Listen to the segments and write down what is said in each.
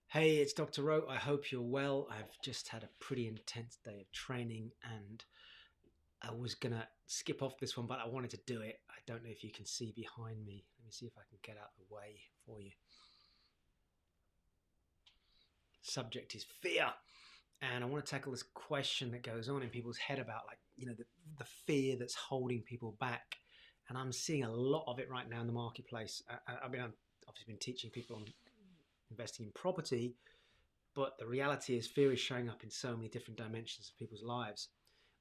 Hey, it's Dr. Rowe. I hope you're well. I've just had a pretty intense day of training and I was going to skip off this one, but I wanted to do it. I don't know if you can see behind me. Let me see if I can get out of the way for you. Subject is fear. And I want to tackle this question that goes on in people's head about the fear that's holding people back. And I'm seeing a lot of it right now in the marketplace. I've obviously been teaching people on investing in property, but the reality is fear is showing up in so many different dimensions of people's lives.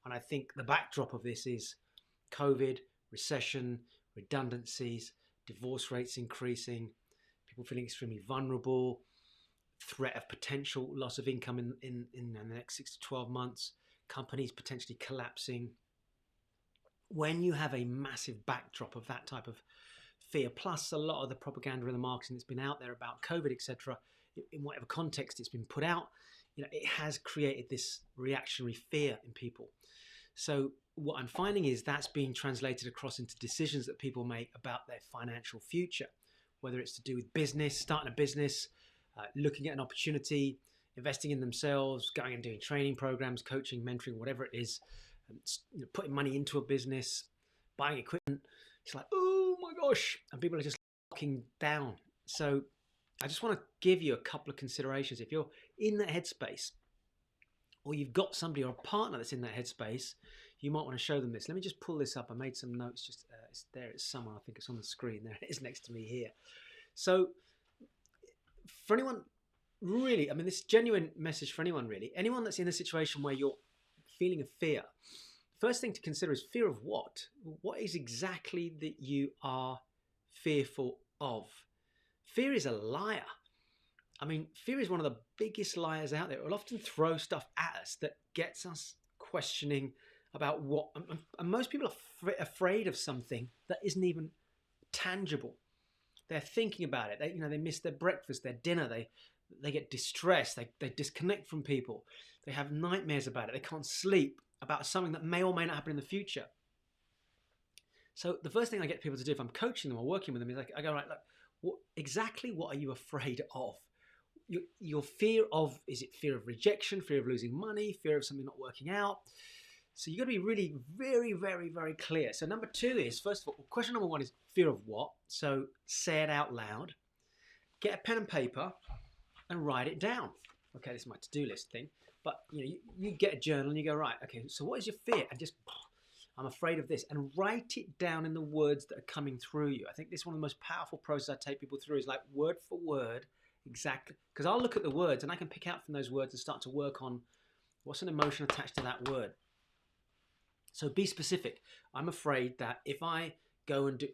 And I think the backdrop of this is COVID, recession, redundancies, divorce rates increasing, people feeling extremely vulnerable, threat of potential loss of income in the next 6 to 12 months, companies potentially collapsing. When you have a massive backdrop of that type of fear, plus a lot of the propaganda and the marketing that's been out there about COVID, etc., in whatever context it's been put out, it has created this reactionary fear in people. So what I'm finding is that's being translated across into decisions that people make about their financial future, whether it's to do with business, starting a business, looking at an opportunity, investing in themselves, going and doing training programs, coaching, mentoring, whatever it is, putting money into a business, buying equipment. It's like, oh my gosh, and people are just locking down. So I just want to give you a couple of considerations. If you're in that headspace, or you've got somebody or a partner that's in that headspace, you might want to show them this. Let me just pull this up. I made some notes. Just it's there. It's somewhere. I think it's on the screen. There it is next to me here. So for anyone, really, I mean, this genuine message for anyone, really, anyone that's in a situation where you're feeling a fear. First thing to consider is fear of what? What is exactly that you are fearful of? Fear is a liar. I mean, fear is one of the biggest liars out there. It will often throw stuff at us that gets us questioning about what, and most people are afraid of something that isn't even tangible. They're thinking about it. They miss their breakfast, their dinner. They get distressed. They disconnect from people. They have nightmares about it. They can't sleep about something that may or may not happen in the future. So the first thing I get people to do if I'm coaching them or working with them is I go, right, look, exactly what are you afraid of? Your fear of, is it fear of rejection, fear of losing money, fear of something not working out? So you've got to be really very, very, very clear. So number two is, first of all, question number one is fear of what? So say it out loud. Get a pen and paper and write it down. Okay, this is my to-do list thing. But you get a journal and you go, right, okay, so what is your fear? And just, I'm afraid of this. And write it down in the words that are coming through you. I think this is one of the most powerful processes I take people through is like word for word, exactly. Because I'll look at the words and I can pick out from those words and start to work on what's an emotion attached to that word. So be specific. I'm afraid that if I go and do,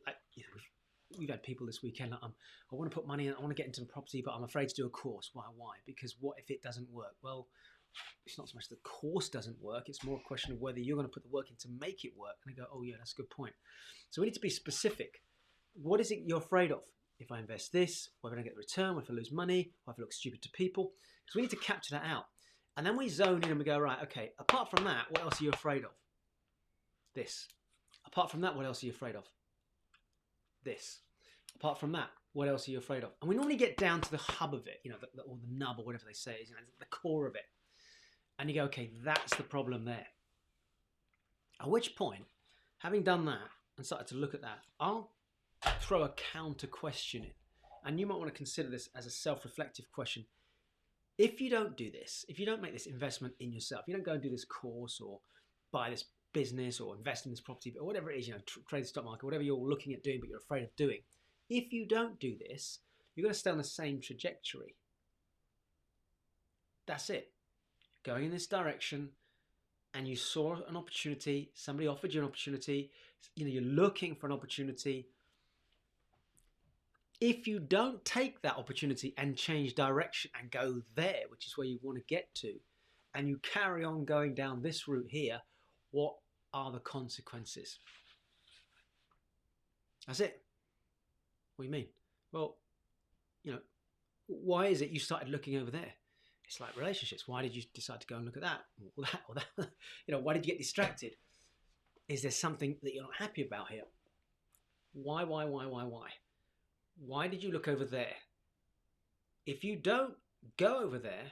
we've had people this weekend, I want to put money in, I want to get into property, but I'm afraid to do a course. Why? Because what if it doesn't work? Well, it's not so much the course doesn't work, it's more a question of whether you're going to put the work in to make it work. And I go, oh yeah, that's a good point. So we need to be specific. What is it you're afraid of? If I invest this, what if I don't get the return? What if I lose money? What if I look stupid to people? Because we need to capture that out. And then we zone in and we go, right, okay, apart from that, what else are you afraid of? This. Apart from that, what else are you afraid of? This. Apart from that, what else are you afraid of? And we normally get down to the hub of it, or the nub or whatever they say is, the core of it. And you go, okay, that's the problem there. At which point, having done that and started to look at that, I'll throw a counter question in. And you might want to consider this as a self-reflective question. If you don't do this, if you don't make this investment in yourself, you don't go and do this course or buy this business or invest in this property, but whatever it is, trade the stock market, whatever you're looking at doing but you're afraid of doing. If you don't do this, you're going to stay on the same trajectory. That's it. Going in this direction and you saw an opportunity, somebody offered you an opportunity, you're looking for an opportunity. If you don't take that opportunity and change direction and go there, which is where you want to get to, and you carry on going down this route here, what are the consequences? That's it. What do you mean? Well, why is it you started looking over there? It's like relationships. Why did you decide to go and look at that or that? Why did you get distracted? Is there something that you're not happy about here? Why? Why did you look over there? If you don't go over there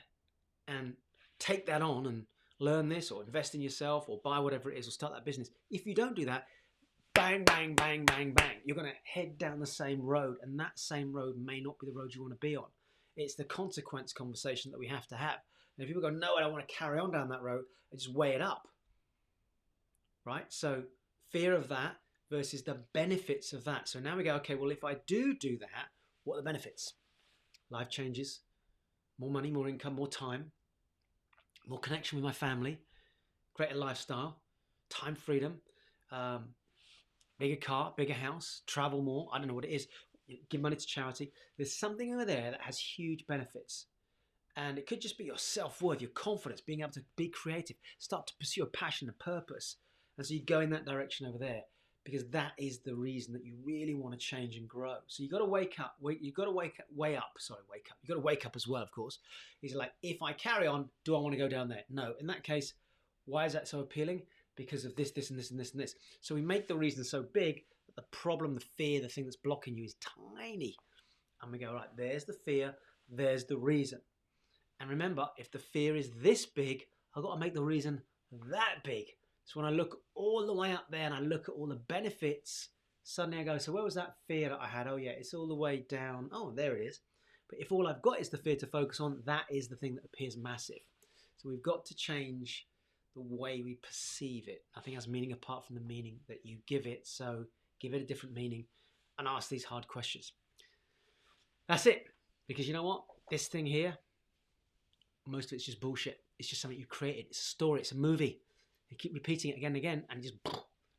and take that on and learn this or invest in yourself or buy whatever it is or start that business. If you don't do that, bang, bang, bang, bang, bang, you're going to head down the same road, and that same road may not be the road you want to be on. It's the consequence conversation that we have to have. And if people go, no, I don't want to carry on down that road, I just weigh it up, right? So fear of that versus the benefits of that. So now we go, okay, well, if I do that, what are the benefits? Life changes, more money, more income, more time, more connection with my family, greater lifestyle, time freedom, bigger car, bigger house, travel more. I don't know what it is. Give money to charity. There's something over there that has huge benefits. And it could just be your self-worth, your confidence, being able to be creative, start to pursue a passion and purpose. And so you go in that direction over there because that is the reason that you really want to change and grow. So you've got to wake up. You've got to wake up. You've got to wake up as well, of course. It's like, if I carry on, do I want to go down there? No. In that case, why is that so appealing? Because of this, this, and this, and this, and this. So we make the reason so big that the problem, the fear, the thing that's blocking you is tiny. And we go, right, there's the fear, there's the reason. And remember, if the fear is this big, I've got to make the reason that big. So when I look all the way up there and I look at all the benefits, suddenly I go, so where was that fear that I had? Oh yeah, it's all the way down. Oh, there it is. But if all I've got is the fear to focus on, that is the thing that appears massive. So we've got to change the way we perceive it. Nothing has meaning apart from the meaning that you give it. So give it a different meaning and ask these hard questions. That's it. Because you know what? This thing here, most of it's just bullshit. It's just something you created. It's a story. It's a movie. You keep repeating it again and again, and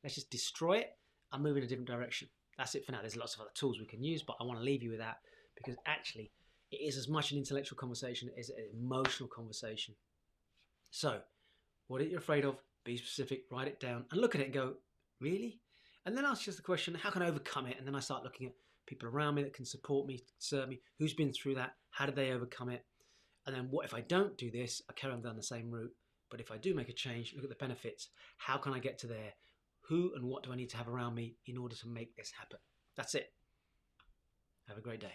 let's just destroy it and move in a different direction. That's it for now. There's lots of other tools we can use, but I want to leave you with that because actually it is as much an intellectual conversation as an emotional conversation. So what are you afraid of? Be specific, write it down, and look at it and go, really? And then ask yourself the question, how can I overcome it? And then I start looking at people around me that can support me, serve me, who's been through that, how did they overcome it? And then what if I don't do this? I carry on down the same route. But if I do make a change, look at the benefits. How can I get to there? Who and what do I need to have around me in order to make this happen? That's it. Have a great day.